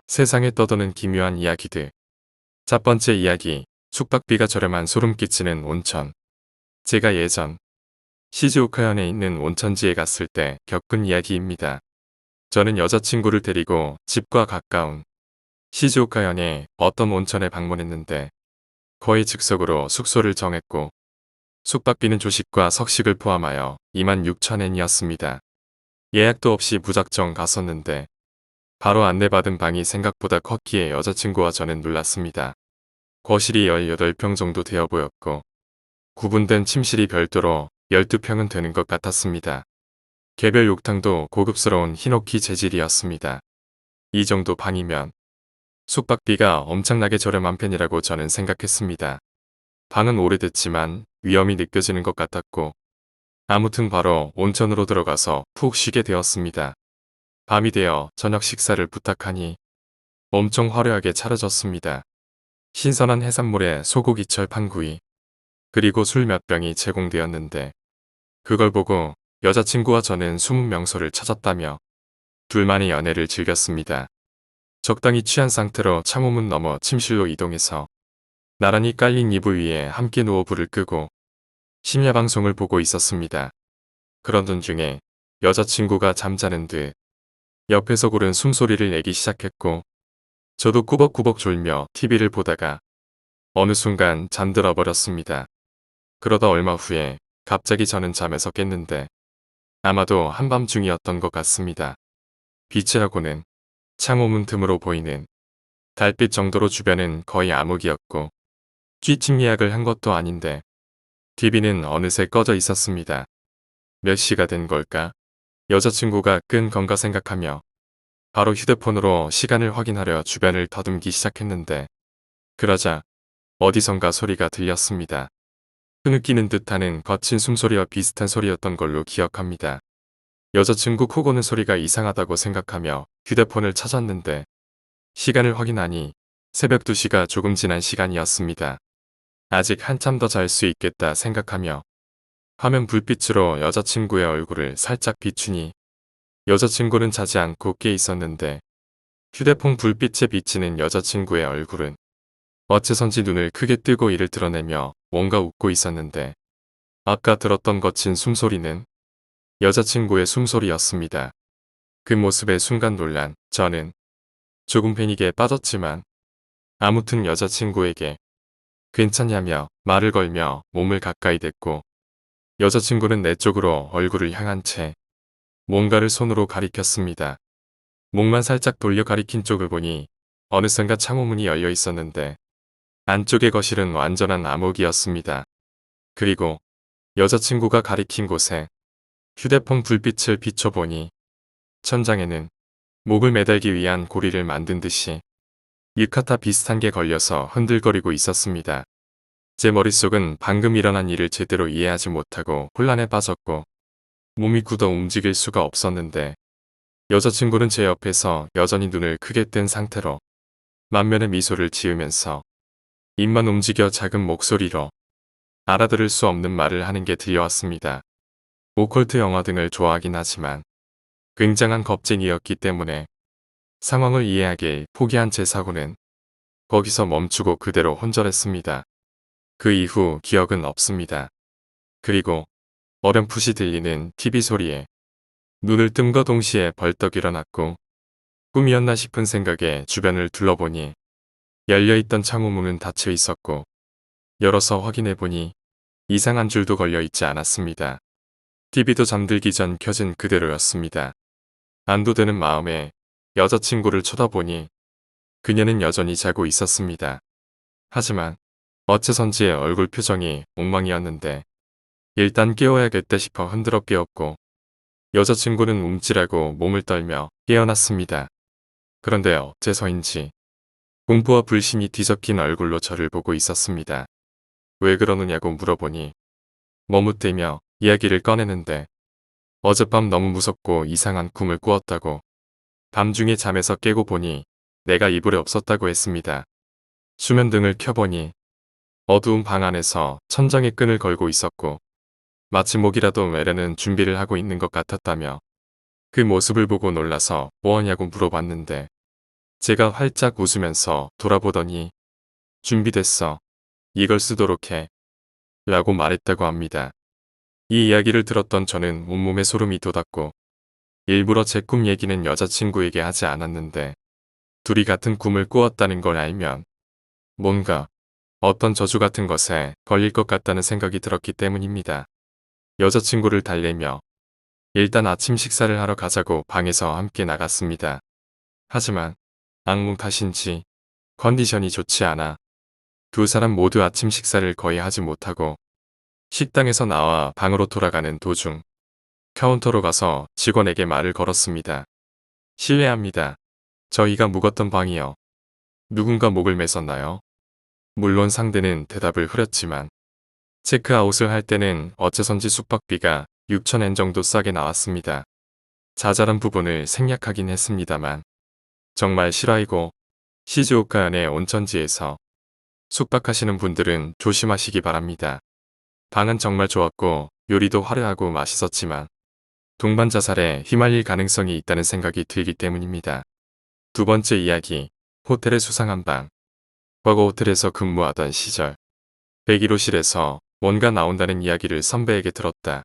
세상에 떠도는 기묘한 이야기들. 첫 번째 이야기, 숙박비가 저렴한 소름 끼치는 온천. 제가 예전 시즈오카현에 있는 온천지에 갔을 때 겪은 이야기입니다. 저는 여자친구를 데리고 집과 가까운 시즈오카현의 어떤 온천에 방문했는데 거의 즉석으로 숙소를 정했고 숙박비는 조식과 석식을 포함하여 26,000엔이었습니다. 예약도 없이 무작정 갔었는데 바로 안내받은 방이 생각보다 컸기에 여자친구와 저는 놀랐습니다. 거실이 18평 정도 되어 보였고 구분된 침실이 별도로 12평은 되는 것 같았습니다. 개별 욕탕도 고급스러운 히노키 재질이었습니다. 이 정도 방이면 숙박비가 엄청나게 저렴한 편이라고 저는 생각했습니다. 방은 오래됐지만 위험이 느껴지는 것 같았고 아무튼 바로 온천으로 들어가서 푹 쉬게 되었습니다. 밤이 되어 저녁 식사를 부탁하니 엄청 화려하게 차려졌습니다. 신선한 해산물에 소고기 철판구이, 그리고 술 몇 병이 제공되었는데 그걸 보고 여자친구와 저는 숨은 명소를 찾았다며 둘만의 연애를 즐겼습니다. 적당히 취한 상태로 창호문 너머 침실로 이동해서 나란히 깔린 이불 위에 함께 누워 불을 끄고 심야 방송을 보고 있었습니다. 그러던 중에 여자친구가 잠자는 듯 옆에서 고른 숨소리를 내기 시작했고 저도 꾸벅꾸벅 졸며 TV를 보다가 어느 순간 잠들어 버렸습니다. 그러다 얼마 후에 갑자기 저는 잠에서 깼는데 아마도 한밤중이었던 것 같습니다. 빛이라고는 창호문 틈으로 보이는 달빛 정도로 주변은 거의 암흑이었고 취침 예약을 한 것도 아닌데 TV는 어느새 꺼져 있었습니다. 몇 시가 된 걸까? 여자친구가 끈 건가 생각하며 바로 휴대폰으로 시간을 확인하려 주변을 더듬기 시작했는데 그러자 어디선가 소리가 들렸습니다. 흐느끼는 듯하는 거친 숨소리와 비슷한 소리였던 걸로 기억합니다. 여자친구 코 고는 소리가 이상하다고 생각하며 휴대폰을 찾았는데 시간을 확인하니 새벽 2시가 조금 지난 시간이었습니다. 아직 한참 더 잘 수 있겠다 생각하며 화면 불빛으로 여자친구의 얼굴을 살짝 비추니 여자친구는 자지 않고 깨 있었는데 휴대폰 불빛에 비치는 여자친구의 얼굴은 어째선지 눈을 크게 뜨고 이를 드러내며 뭔가 웃고 있었는데 아까 들었던 거친 숨소리는 여자친구의 숨소리였습니다. 그 모습에 순간 놀란 저는 조금 패닉에 빠졌지만 아무튼 여자친구에게 괜찮냐며 말을 걸며 몸을 가까이 댔고 여자친구는 내 쪽으로 얼굴을 향한 채 뭔가를 손으로 가리켰습니다. 목만 살짝 돌려 가리킨 쪽을 보니 어느샌가 창호문이 열려 있었는데 안쪽의 거실은 완전한 암흑이었습니다. 그리고 여자친구가 가리킨 곳에 휴대폰 불빛을 비춰보니 천장에는 목을 매달기 위한 고리를 만든 듯이 유카타 비슷한 게 걸려서 흔들거리고 있었습니다. 제 머릿속은 방금 일어난 일을 제대로 이해하지 못하고 혼란에 빠졌고 몸이 굳어 움직일 수가 없었는데 여자친구는 제 옆에서 여전히 눈을 크게 뜬 상태로 만면에 미소를 지으면서 입만 움직여 작은 목소리로 알아들을 수 없는 말을 하는 게 들려왔습니다. 오컬트 영화 등을 좋아하긴 하지만 굉장한 겁쟁이였기 때문에 상황을 이해하길 포기한 제 사고는 거기서 멈추고 그대로 혼절했습니다. 그 이후 기억은 없습니다. 그리고 어렴풋이 들리는 TV 소리에 눈을 뜸과 동시에 벌떡 일어났고 꿈이었나 싶은 생각에 주변을 둘러보니 열려있던 창호문은 닫혀 있었고 열어서 확인해보니 이상한 줄도 걸려있지 않았습니다. TV도 잠들기 전 켜진 그대로였습니다. 안도되는 마음에 여자친구를 쳐다보니 그녀는 여전히 자고 있었습니다. 하지만 어째선지 얼굴 표정이 엉망이었는데 일단 깨워야겠다 싶어 흔들어 깨웠고 여자친구는 움찔하고 몸을 떨며 깨어났습니다. 그런데 어째서인지 공포와 불신이 뒤섞인 얼굴로 저를 보고 있었습니다. 왜 그러느냐고 물어보니 머뭇대며 이야기를 꺼내는데 어젯밤 너무 무섭고 이상한 꿈을 꾸었다고 밤중에 잠에서 깨고 보니 내가 이불에 없었다고 했습니다. 수면등을 켜보니 어두운 방 안에서 천장에 끈을 걸고 있었고 마치 목이라도 매려는 준비를 하고 있는 것 같았다며 그 모습을 보고 놀라서 뭐하냐고 물어봤는데 제가 활짝 웃으면서 돌아보더니 준비됐어. 이걸 쓰도록 해. 라고 말했다고 합니다. 이 이야기를 들었던 저는 온몸에 소름이 돋았고 일부러 제 꿈 얘기는 여자친구에게 하지 않았는데 둘이 같은 꿈을 꾸었다는 걸 알면 뭔가 어떤 저주 같은 것에 걸릴 것 같다는 생각이 들었기 때문입니다. 여자친구를 달래며 일단 아침 식사를 하러 가자고 방에서 함께 나갔습니다. 하지만 악몽 탓인지 컨디션이 좋지 않아 두 사람 모두 아침 식사를 거의 하지 못하고 식당에서 나와 방으로 돌아가는 도중 카운터로 가서 직원에게 말을 걸었습니다. 실례합니다. 저희가 묵었던 방이요. 누군가 목을 맸었나요? 물론 상대는 대답을 흐렸지만 체크아웃을 할 때는 어째선지 숙박비가 6,000엔 정도 싸게 나왔습니다. 자잘한 부분을 생략하긴 했습니다만 정말 실화이고 시즈오카현의 온천지에서 숙박하시는 분들은 조심하시기 바랍니다. 방은 정말 좋았고 요리도 화려하고 맛있었지만 동반 자살에 휘말릴 가능성이 있다는 생각이 들기 때문입니다. 두 번째 이야기, 호텔의 수상한 방. 과거 호텔에서 근무하던 시절 101호실에서 뭔가 나온다는 이야기를 선배에게 들었다.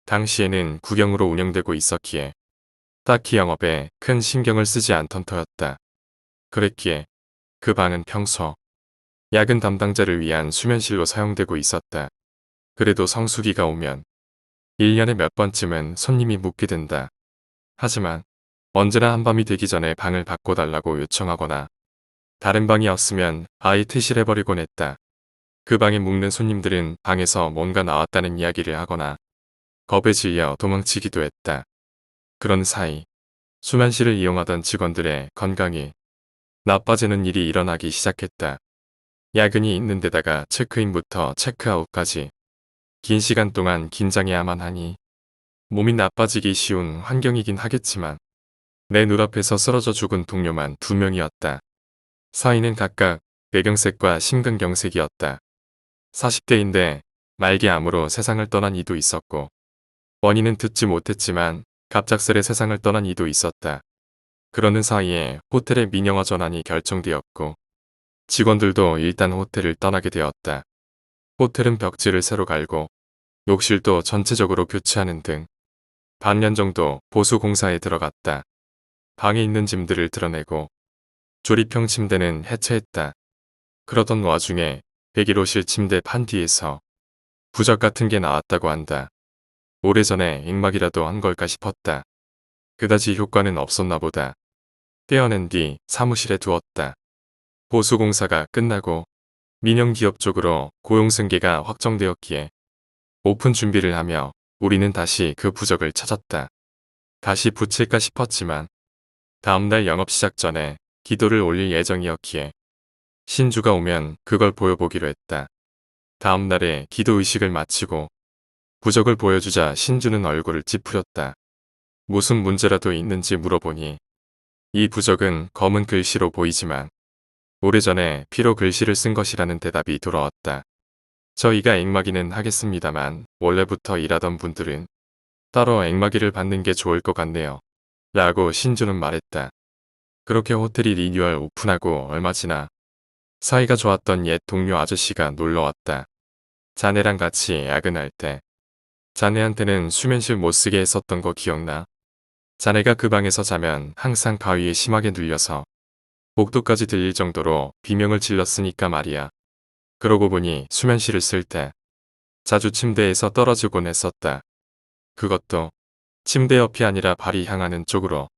당시에는 구경으로 운영되고 있었기에 딱히 영업에 큰 신경을 쓰지 않던 터였다. 그랬기에 그 방은 평소 야근 담당자를 위한 수면실로 사용되고 있었다. 그래도 성수기가 오면 1년에 몇 번쯤은 손님이 묵게 된다. 하지만 언제나 한밤이 되기 전에 방을 바꿔달라고 요청하거나 다른 방이 없으면 아예 퇴실해버리곤 했다. 그 방에 묵는 손님들은 방에서 뭔가 나왔다는 이야기를 하거나 겁에 질려 도망치기도 했다. 그런 사이 수면실을 이용하던 직원들의 건강이 나빠지는 일이 일어나기 시작했다. 야근이 있는 데다가 체크인부터 체크아웃까지 긴 시간 동안 긴장해야만 하니 몸이 나빠지기 쉬운 환경이긴 하겠지만 내 눈앞에서 쓰러져 죽은 동료만 2명이었다. 사인은 각각 뇌경색과 심근경색이었다. 40대인데 말기암으로 세상을 떠난 이도 있었고 원인은 듣지 못했지만 갑작스레 세상을 떠난 이도 있었다. 그러는 사이에 호텔의 민영화 전환이 결정되었고 직원들도 일단 호텔을 떠나게 되었다. 호텔은 벽지를 새로 갈고 욕실도 전체적으로 교체하는 등 반년 정도 보수 공사에 들어갔다. 방에 있는 짐들을 드러내고 조립형 침대는 해체했다. 그러던 와중에 101호실 침대 판 뒤에서 부적 같은 게 나왔다고 한다. 오래전에 액막이라도 한 걸까 싶었다. 그다지 효과는 없었나 보다. 떼어낸 뒤 사무실에 두었다. 보수공사가 끝나고 민영기업 쪽으로 고용승계가 확정되었기에 오픈 준비를 하며 우리는 다시 그 부적을 찾았다. 다시 붙일까 싶었지만 다음날 영업 시작 전에 기도를 올릴 예정이었기에 신주가 오면 그걸 보여보기로 했다. 다음날에 기도 의식을 마치고 부적을 보여주자 신주는 얼굴을 찌푸렸다. 무슨 문제라도 있는지 물어보니 이 부적은 검은 글씨로 보이지만 오래전에 피로 글씨를 쓴 것이라는 대답이 돌아왔다. 저희가 액막이는 하겠습니다만 원래부터 일하던 분들은 따로 액막이를 받는 게 좋을 것 같네요. 라고 신주는 말했다. 그렇게 호텔이 리뉴얼 오픈하고 얼마 지나 사이가 좋았던 옛 동료 아저씨가 놀러왔다. 자네랑 같이 야근할 때 자네한테는 수면실 못 쓰게 했었던 거 기억나? 자네가 그 방에서 자면 항상 가위에 심하게 눌려서 복도까지 들릴 정도로 비명을 질렀으니까 말이야. 그러고 보니 수면실을 쓸 때 자주 침대에서 떨어지곤 했었다. 그것도 침대 옆이 아니라 발이 향하는 쪽으로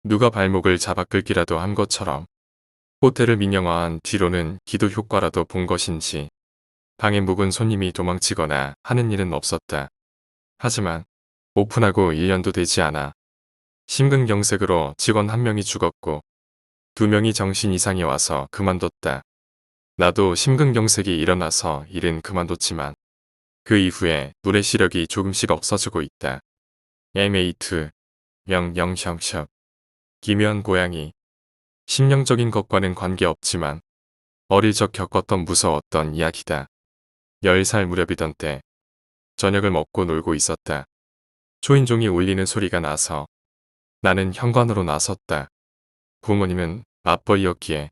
누가 발목을 잡아 끌기라도 한 것처럼. 호텔을 민영화한 뒤로는 기도 효과라도 본 것인지 방에 묵은 손님이 도망치거나 하는 일은 없었다. 하지만 오픈하고 1년도 되지 않아 심근경색으로 직원 1명이 죽었고 2명이 정신 이상이 와서 그만뒀다. 나도 심근경색이 일어나서 일은 그만뒀지만 그 이후에 노래 시력이 조금씩 없어지고 있다. M.A.2 명영형샵 기묘한 고양이. 심령적인 것과는 관계없지만 어릴 적 겪었던 무서웠던 이야기다. 10살 무렵이던 때 저녁을 먹고 놀고 있었다. 초인종이 울리는 소리가 나서 나는 현관으로 나섰다. 부모님은 맞벌이였기에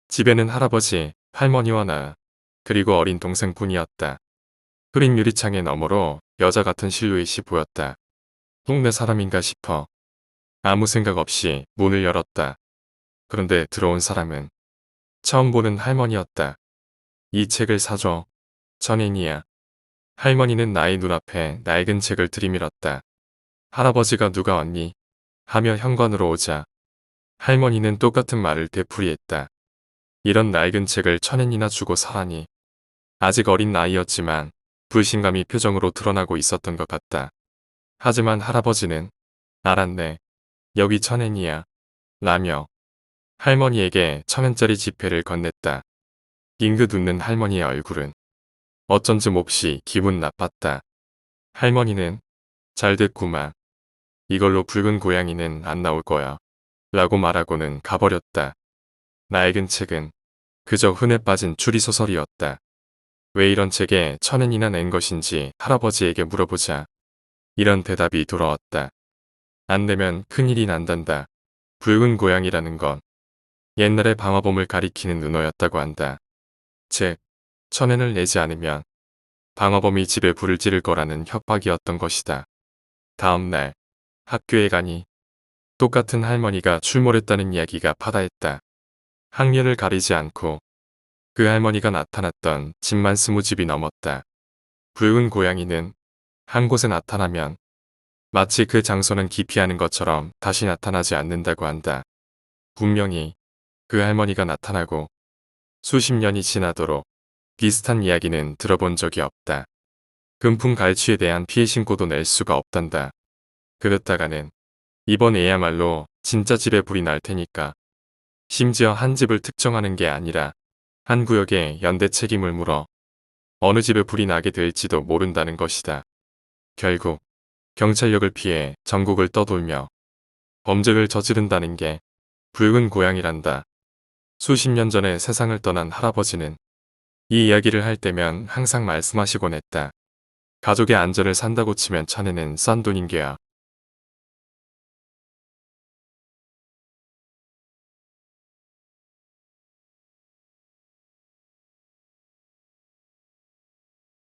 집에는 할아버지, 할머니와 나, 그리고 어린 동생뿐이었다. 흐린 유리창의 너머로 여자 같은 실루엣이 보였다. 동네 사람인가 싶어 아무 생각 없이 문을 열었다. 그런데 들어온 사람은 처음 보는 할머니였다. 이 책을 사줘. 천엔이야. 할머니는 나의 눈앞에 낡은 책을 들이밀었다. 할아버지가 누가 왔니? 하며 현관으로 오자 할머니는 똑같은 말을 되풀이했다. 이런 낡은 책을 천엔이나 주고 사라니. 아직 어린 나이였지만 불신감이 표정으로 드러나고 있었던 것 같다. 하지만 할아버지는 알았네. 여기 천엔이야. 라며 할머니에게 1,000원짜리 지폐를 건넸다. 빙긋 웃는 할머니의 얼굴은 어쩐지 몹시 기분 나빴다. 할머니는 잘 됐구만. 이걸로 붉은 고양이는 안 나올 거야. 라고 말하고는 가버렸다. 낡은 책은 그저 흔해 빠진 추리소설이었다. 왜 이런 책에 1,000원이나 낸 것인지 할아버지에게 물어보자 이런 대답이 돌아왔다. 안 내면 큰일이 난단다. 붉은 고양이라는 건 옛날에 방화범을 가리키는 은어였다고 한다. 즉, 1,000원을 내지 않으면 방화범이 집에 불을 지를 거라는 협박이었던 것이다. 다음 날 학교에 가니 똑같은 할머니가 출몰했다는 이야기가 파다했다. 학년을 가리지 않고 그 할머니가 나타났던 집만 20집이 넘었다. 붉은 고양이는 한 곳에 나타나면 마치 그 장소는 기피하는 것처럼 다시 나타나지 않는다고 한다. 분명히 그 할머니가 나타나고 수십 년이 지나도록 비슷한 이야기는 들어본 적이 없다. 금품 갈취에 대한 피해 신고도 낼 수가 없단다. 그렇다가는 이번에야말로 진짜 집에 불이 날 테니까 심지어 한 집을 특정하는 게 아니라 한 구역에 연대 책임을 물어 어느 집에 불이 나게 될지도 모른다는 것이다. 결국 경찰력을 피해 전국을 떠돌며 범죄를 저지른다는 게 붉은 고양이란다. 수십 년 전에 세상을 떠난 할아버지는 이 이야기를 할 때면 항상 말씀하시곤 했다. 가족의 안전을 산다고 치면 천에는 싼 돈인 게야.